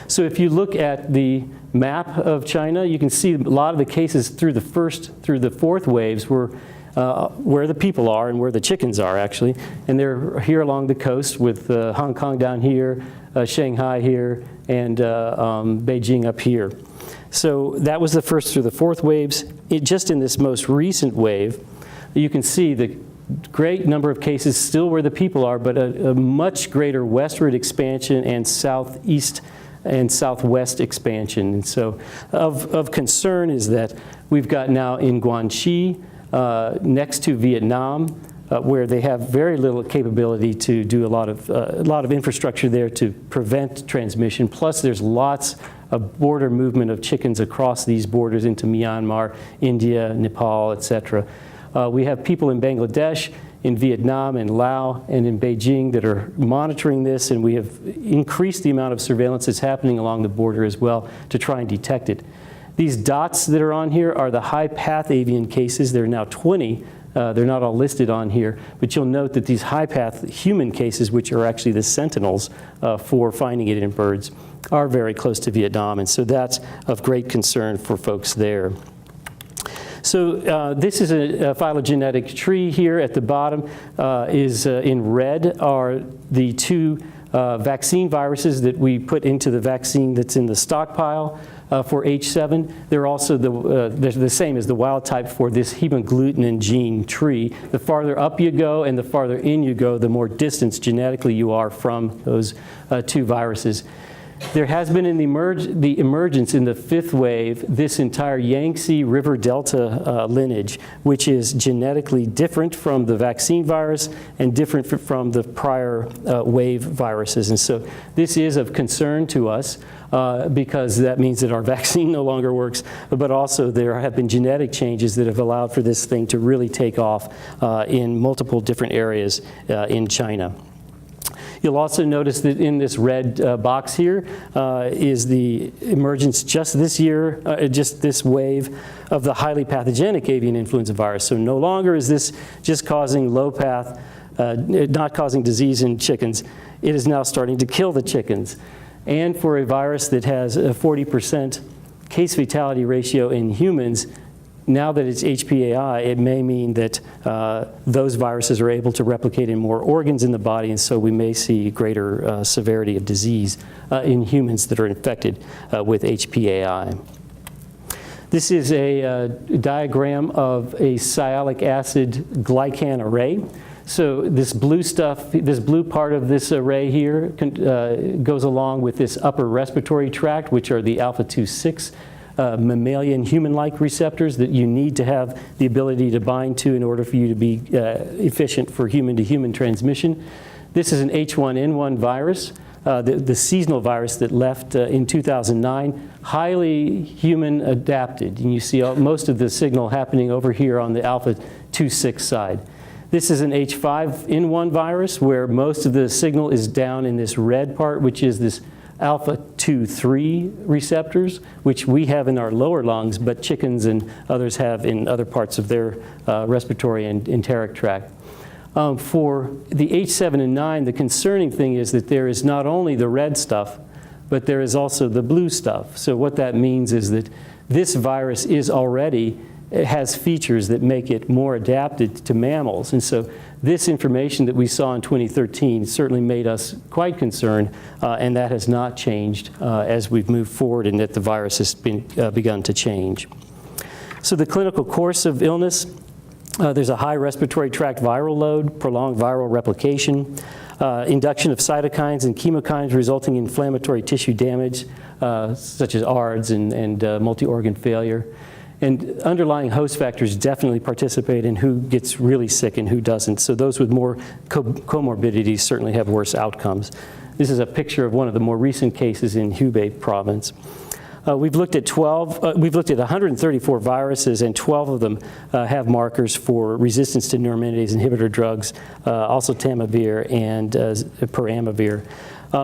[SPEAKER 2] So if you look at the map of China, you can see a lot of the cases through the fourth waves were where the people are and where the chickens are, actually. And they're here along the coast with Hong Kong down here, Shanghai here, and Beijing up here. So that was the first through the fourth waves. Just in this most recent wave, you can see the great number of cases still where the people are, but a much greater westward expansion and southeast and southwest expansion. And so of concern is that we've got now in Guangxi, next to Vietnam, where they have very little capability to do a lot of infrastructure there to prevent transmission. Plus, there's lots of border movement of chickens across these borders into Myanmar, India, Nepal, etc. We have people in Bangladesh, in Vietnam, in Laos, and in Beijing that are monitoring this, and we have increased the amount of surveillance that's happening along the border as well to try and detect it. These dots that are on here are the high-path avian cases. There are now 20. They're not all listed on here, but you'll note that these high-path human cases, which are actually the sentinels for finding it in birds, are very close to Vietnam, and so that's of great concern for folks there. So this is a phylogenetic tree here. At the bottom is in red are the two vaccine viruses that we put into the vaccine that's in the stockpile for H7. They're also the same as the wild type for this hemagglutinin gene tree. The farther up you go and the farther in you go, the more distance genetically you are from those two viruses. There has been the emergence in the fifth wave, this entire Yangtze River Delta lineage, which is genetically different from the vaccine virus and different from the prior wave viruses. And so this is of concern to us because that means that our vaccine no longer works, but also there have been genetic changes that have allowed for this thing to really take off in multiple different areas in China. You'll also notice that in this red box here is the emergence just this year, just this wave of the highly pathogenic avian influenza virus. So no longer is this just causing low path, not causing disease in chickens. It is now starting to kill the chickens. And for a virus that has a 40% case fatality ratio in humans, now that it's HPAI, it may mean that those viruses are able to replicate in more organs in the body, and so we may see greater severity of disease in humans that are infected with HPAI. This is a diagram of a sialic acid glycan array. So this blue stuff, this blue part of this array here goes along with this upper respiratory tract, which are the alpha-2/6 mammalian human-like receptors that you need to have the ability to bind to in order for you to be efficient for human-to-human transmission. This is an H1N1 virus, the seasonal virus that left in 2009, highly human adapted. And you see most of the signal happening over here on the alpha-2/6 side. This is an H5N1 virus where most of the signal is down in this red part, which is this alpha-2/3 receptors, which we have in our lower lungs, but chickens and others have in other parts of their respiratory and enteric tract. For the H7 and 9, the concerning thing is that there is not only the red stuff, but there is also the blue stuff. So what that means is that this virus has features that make it more adapted to mammals. And so this information that we saw in 2013 certainly made us quite concerned, and that has not changed as we've moved forward and that the virus has begun to change. So the clinical course of illness, there's a high respiratory tract viral load, prolonged viral replication, induction of cytokines and chemokines resulting in inflammatory tissue damage, such as ARDS and multi-organ failure. And underlying host factors definitely participate in who gets really sick and who doesn't. So those with more comorbidities certainly have worse outcomes. This is a picture of one of the more recent cases in Hubei province. We've looked at 134 viruses, and 12 of them have markers for resistance to neuraminidase inhibitor drugs, also oseltamivir and peramivir.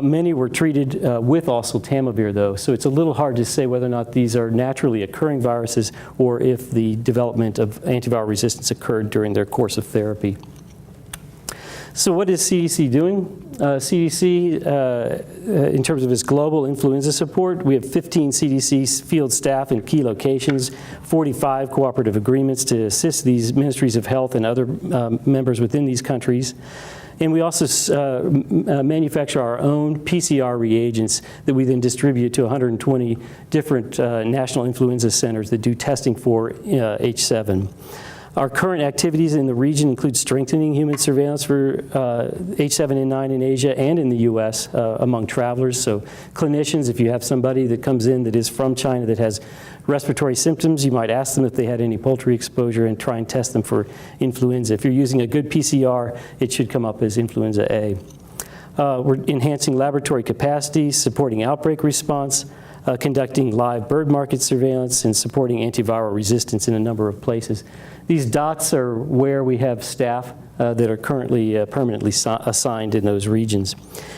[SPEAKER 2] Many were treated with oseltamivir, though, so it's a little hard to say whether or not these are naturally occurring viruses or if the development of antiviral resistance occurred during their course of therapy. So what is CDC doing? CDC, in terms of its global influenza support, we have 15 CDC field staff in key locations, 45 cooperative agreements to assist these ministries of health and other members within these countries. And we also manufacture our own PCR reagents that we then distribute to 120 different national influenza centers that do testing for H7. Our current activities in the region include strengthening human surveillance for H7N9 in Asia and in the US among travelers. So clinicians, if you have somebody that comes in that is from China that has respiratory symptoms, you might ask them if they had any poultry exposure and try and test them for influenza. If you're using a good PCR, it should come up as influenza A. We're enhancing laboratory capacity, supporting outbreak response, conducting live bird market surveillance, and supporting antiviral resistance in a number of places. These dots are where we have staff that are currently permanently assigned in those regions.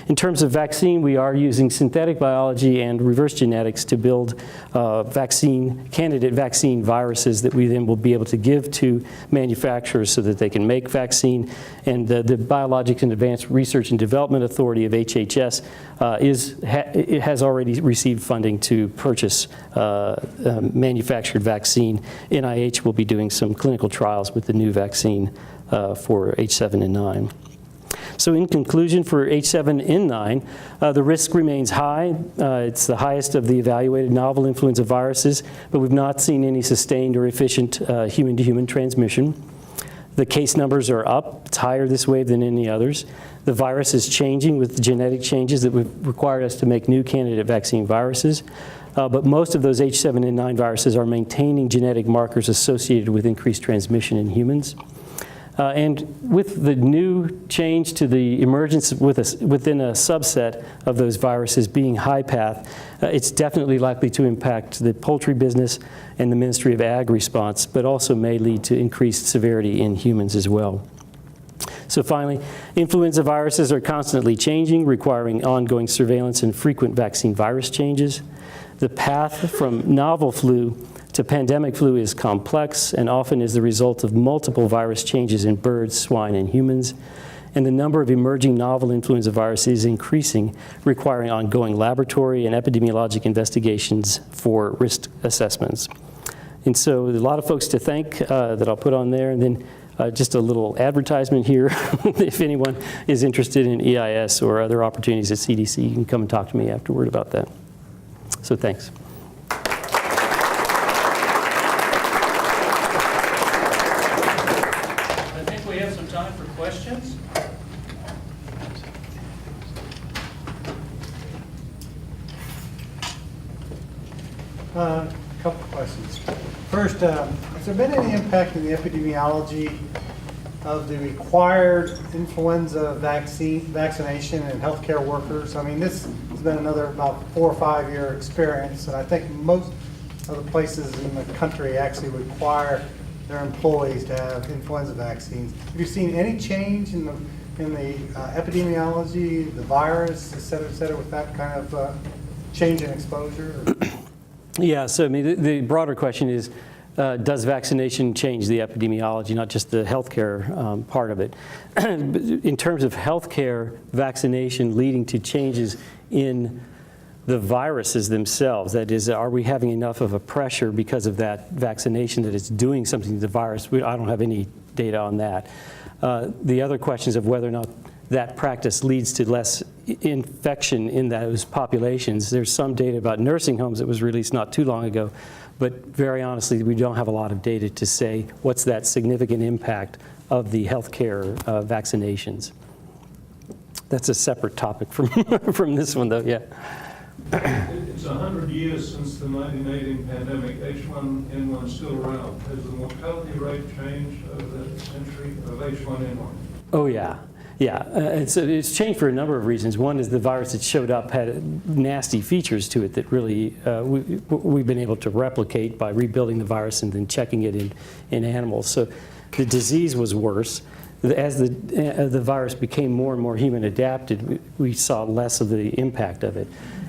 [SPEAKER 2] In terms of vaccine, we are using synthetic biology and reverse genetics to build candidate vaccine viruses that we then will be able to give to manufacturers so that they can make vaccine. And the Biologics and Advanced Research and Development Authority of HHS has already received funding to purchase manufactured vaccine. NIH will be doing some clinical trials with the new vaccine for H7N9. So in conclusion, for H7N9, the risk remains high. It's the highest of the evaluated novel influenza viruses, but we've not seen any sustained or efficient human-to-human transmission. The case numbers are up. It's higher this wave than any others. The virus is changing with the genetic changes that would require us to make new candidate vaccine viruses. But most of those H7N9 viruses are maintaining genetic markers associated with increased transmission in humans. And with the new change to the emergence within a subset of those viruses being high path, it's definitely likely to impact the poultry business and the Ministry of Ag response, but also may lead to increased severity in humans as well. So finally, influenza viruses are constantly changing, requiring ongoing surveillance and frequent vaccine virus changes. The path from novel flu to pandemic flu is complex and often is the result of multiple virus changes in birds, swine, and humans. And the number of emerging novel influenza viruses is increasing, requiring ongoing laboratory and epidemiologic investigations for risk assessments. And so a lot of folks to thank that I'll put on there. And then just a little advertisement here. If anyone is interested in EIS or other opportunities at CDC, you can come and talk to me afterward about that. So thanks.
[SPEAKER 1] Questions?
[SPEAKER 3] A couple questions. First, has there been any impact in the epidemiology of the required influenza vaccination in healthcare workers? I mean, this has been another about 4 or 5 year experience, and I think most of the places in the country actually require their employees to have influenza vaccines. Have you seen any change in the epidemiology, the virus, et cetera, with that kind of change in exposure?
[SPEAKER 2] Yeah, so I mean, the broader question is, does vaccination change the epidemiology, not just the healthcare part of it? In terms of healthcare vaccination leading to changes in the viruses themselves, that is, are we having enough of a pressure because of that vaccination that it's doing something to the virus? I don't have any data on that. The other questions of whether or not that practice leads to less infection in those populations. There's some data about nursing homes that was released not too long ago, but very honestly, we don't have a lot of data to say what's that significant impact of the healthcare vaccinations. That's a separate topic from this one, though, yeah.
[SPEAKER 4] It's 100 years since the 1918 pandemic. H1N1 is still around. Has the mortality rate changed over that century of H1N1?
[SPEAKER 2] Oh, yeah. Yeah, it's changed for a number of reasons. One is the virus that showed up had nasty features to it that really we've been able to replicate by rebuilding the virus and then checking it in animals. So the disease was worse. As the virus became more and more human adapted, we saw less of the impact of it.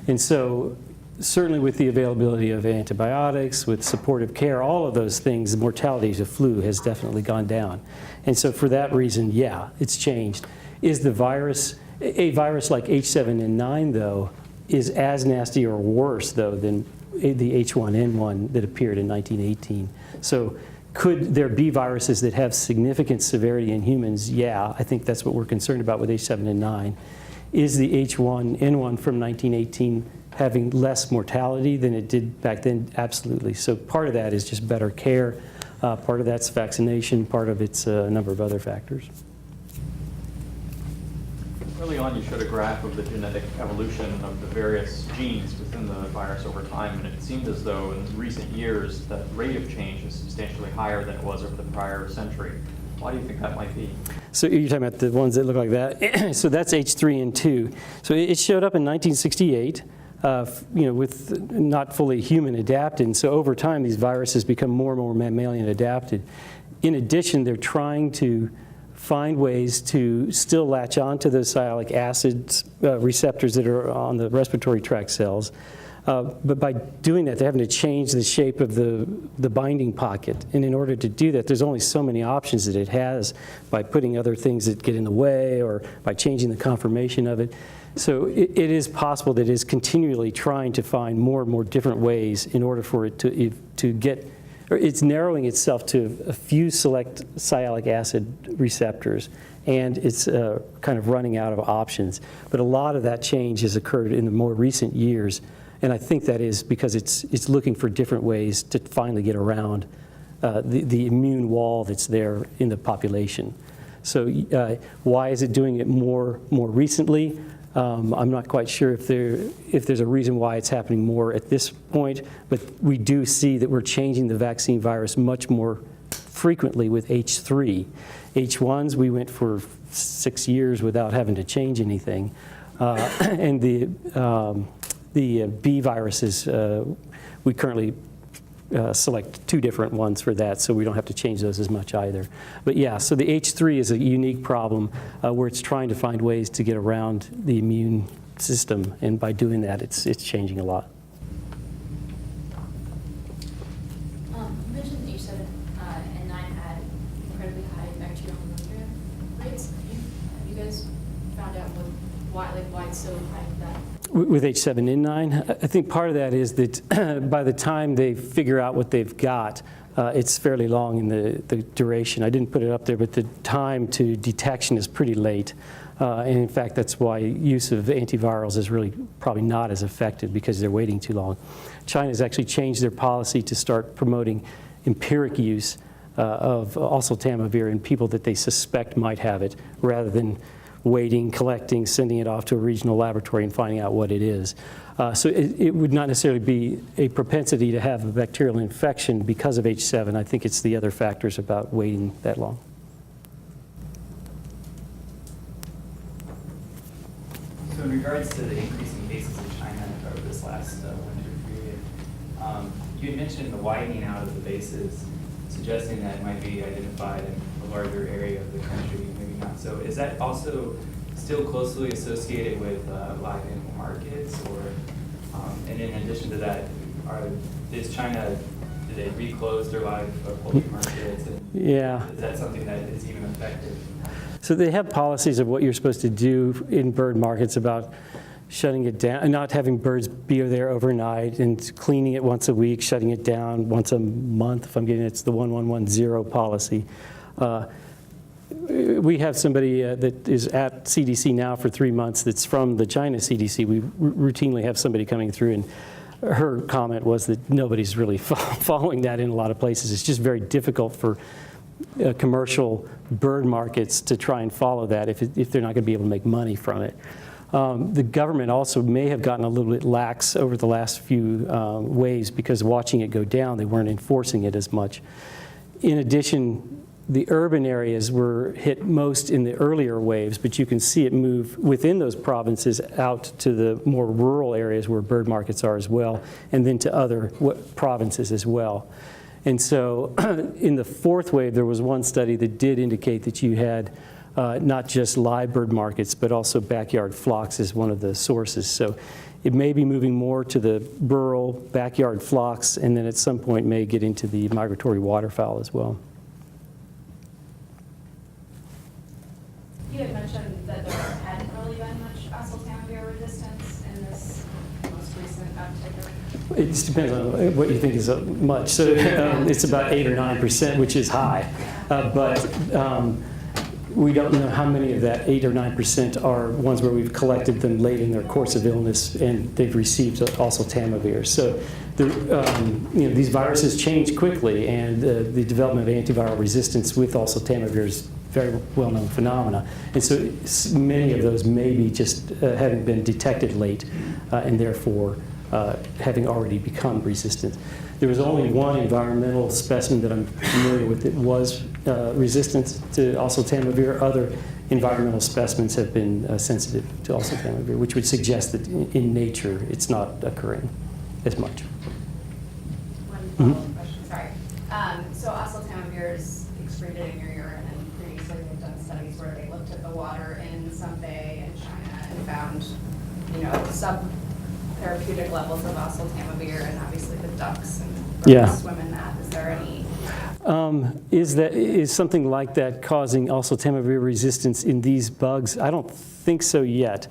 [SPEAKER 2] And so certainly with the availability of antibiotics, with supportive care, all of those things, the mortality of flu has definitely gone down. And so for that reason, yeah, it's changed. Is the virus, a virus like H7N9 though, is as nasty or worse though than the H1N1 that appeared in 1918. So could there be viruses that have significant severity in humans? Yeah, I think that's what we're concerned about with H7N9. Is the H1N1 from 1918 having less mortality than it did back then? Absolutely. So part of that is just better care Part of that's vaccination, part of it's a number of other factors.
[SPEAKER 5] Early on, you showed a graph of the genetic evolution of the various genes within the virus over time, and it seemed as though in recent years that rate of change is substantially higher than it was over the prior century. Why do you think that might be?
[SPEAKER 2] So you're talking about the ones that look like that? So that's H3N2. So it showed up in 1968, with not fully human adapted. And so over time, these viruses become more and more mammalian adapted. In addition, they're trying to find ways to still latch onto those sialic acid receptors that are on the respiratory tract cells. But by doing that, they're having to change the shape of the binding pocket. And in order to do that, there's only so many options that it has by putting other things that get in the way or by changing the conformation of it. So it is possible that it is continually trying to find more and more different ways in order for it to get, or it's narrowing itself to a few select sialic acid receptors, and it's kind of running out of options. But a lot of that change has occurred in the more recent years, and I think that is because it's looking for different ways to finally get around the immune wall that's there in the population. So why is it doing it more recently? I'm not quite sure if there's a reason why it's happening more at this point, but we do see that we're changing the vaccine virus much more frequently with H3. H1s, we went for 6 years without having to change anything. And the B viruses, we currently select 2 different ones for that, so we don't have to change those as much either. But yeah, so the H3 is a unique problem where it's trying to find ways to get around the immune system, and by doing that, it's changing a lot.
[SPEAKER 6] You mentioned that H7 and 9 had incredibly high bacterial pneumonia rates. Have you guys found out why it's so high for that?
[SPEAKER 2] With H7N9, I think part of that is that by the time they figure out what they've got, it's fairly long in the duration. I didn't put it up there, but the time to detection is pretty late. And in fact, that's why use of antivirals is really probably not as effective, because they're waiting too long. China has actually changed their policy to start promoting empiric use of oseltamivir in people that they suspect might have it, rather than waiting, collecting, sending it off to a regional laboratory and finding out what it is. So it would not necessarily be a propensity to have a bacterial infection because of H7. I think it's the other factors about waiting that long.
[SPEAKER 7] So in regards to the increasing cases in China over this last winter period, you had mentioned the widening out of the bases, suggesting that it might be identified in a larger area of the country, maybe not. So is that also still closely associated with live animal markets, or, and in addition to that, did they reclose their live poultry markets? And
[SPEAKER 2] yeah.
[SPEAKER 7] Is that something that is even effective?
[SPEAKER 2] So they have policies of what you're supposed to do in bird markets about shutting it down, not having birds be there overnight, and cleaning it once a week, shutting it down once a month. If I'm getting it, it's the 1110 policy. We have somebody that is at CDC now for 3 months that's from the China CDC. We routinely have somebody coming through, and her comment was that nobody's really following that in a lot of places. It's just very difficult for commercial bird markets to try and follow that if they're not going to be able to make money from it. The government also may have gotten a little bit lax over the last few waves, because watching it go down, they weren't enforcing it as much. In addition, the urban areas were hit most in the earlier waves, but you can see it move within those provinces out to the more rural areas where bird markets are as well, and then to other provinces as well. And so in the 4th wave, there was one study that did indicate that you had not just live bird markets, but also backyard flocks as one of the sources. So it may be moving more to the rural backyard flocks, and then at some point may get into the migratory waterfowl as well.
[SPEAKER 6] You had mentioned that there hadn't really been much oseltamivir resistance in this most recent uptick.
[SPEAKER 2] It just depends on what you think is much. So it's about 8 or 9%, which is high. But we don't know how many of that 8 or 9% are ones where we've collected them late in their course of illness and they've received oseltamivir. So these viruses change quickly, and the development of antiviral resistance with oseltamivir is very well-known phenomena. And so many of those may be just having been detected late and therefore having already become resistant. There was only one environmental specimen that I'm familiar with that was resistant to oseltamivir. Other environmental specimens have been sensitive to oseltamivir, which would suggest that in nature it's not occurring as much.
[SPEAKER 8] One follow-up question, sorry. So oseltamivir is excreted in your urine, and previously they've done studies where they looked at the water in some bay in China and found, sub-therapeutic levels of oseltamivir, and obviously the ducks and birds swim in that. Is there any?
[SPEAKER 2] Is something like that causing oseltamivir resistance in these bugs? I don't think so yet.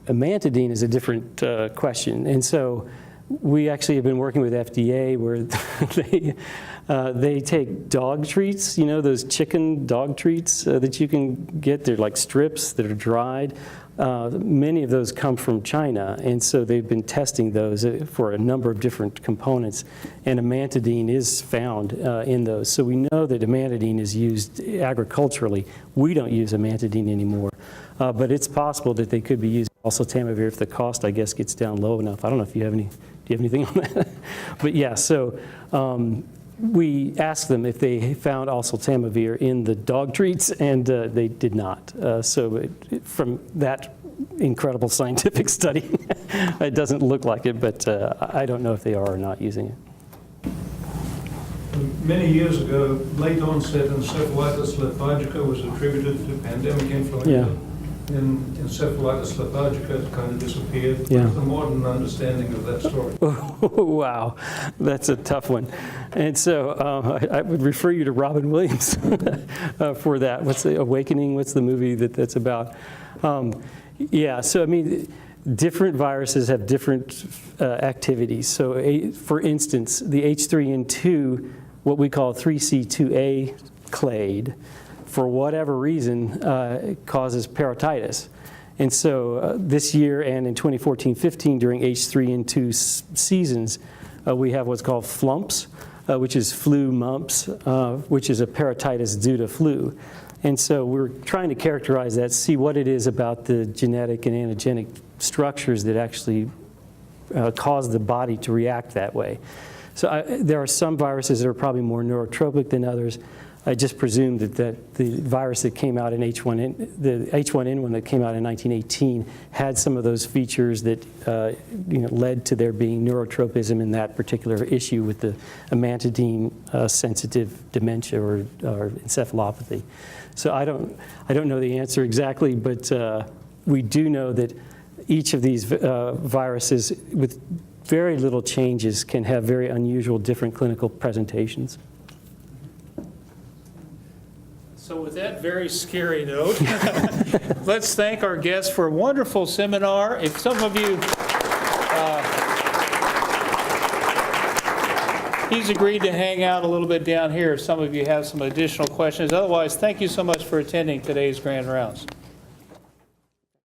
[SPEAKER 2] Amantadine is a different question, and so we actually have been working with FDA where they take dog treats, those chicken dog treats that you can get. They're like strips that are dried. Many of those come from China, and so they've been testing those for a number of different components, and amantadine is found in those. So we know that amantadine is used agriculturally. We don't use amantadine anymore, but it's possible that they could be using oseltamivir if the cost, I guess, gets down low enough. I don't know if you have any. Do you have anything on that? But yeah, so we asked them if they found oseltamivir in the dog treats, and they did not. So from that incredible scientific study, it doesn't look like it, but I don't know if they are or not using it.
[SPEAKER 4] Many years ago, late onset encephalitis lethargica was attributed to pandemic influenza.
[SPEAKER 2] Yeah.
[SPEAKER 4] In encephalitis lethargica, it kind of disappeared.
[SPEAKER 2] Yeah.
[SPEAKER 4] What's the modern understanding of that story?
[SPEAKER 2] Wow, that's a tough one. And so I would refer you to Robin Williams for that. What's the Awakening? What's the movie that's about? Yeah, so I mean, different viruses have different activities. So for instance, the H3N2, what we call 3C2A clade, for whatever reason, causes parotitis. And so this year and in 2014-15 during H3N2 seasons, we have what's called flumps, which is flu mumps, which is a parotitis due to flu. And so we're trying to characterize that, see what it is about the genetic and antigenic structures that actually cause the body to react that way. So there are some viruses that are probably more neurotropic than others. I just presume that the virus that came out in the H1N1 that came out in 1918 had some of those features that led to there being neurotropism in that particular issue with the amantadine sensitive dementia or encephalopathy. So I don't know the answer exactly, but we do know that each of these viruses with very little changes can have very unusual different clinical presentations.
[SPEAKER 1] So with that very scary note, let's thank our guests for a wonderful seminar. If some of you, he's agreed to hang out a little bit down here if some of you have some additional questions. Otherwise, thank you so much for attending today's Grand Rounds.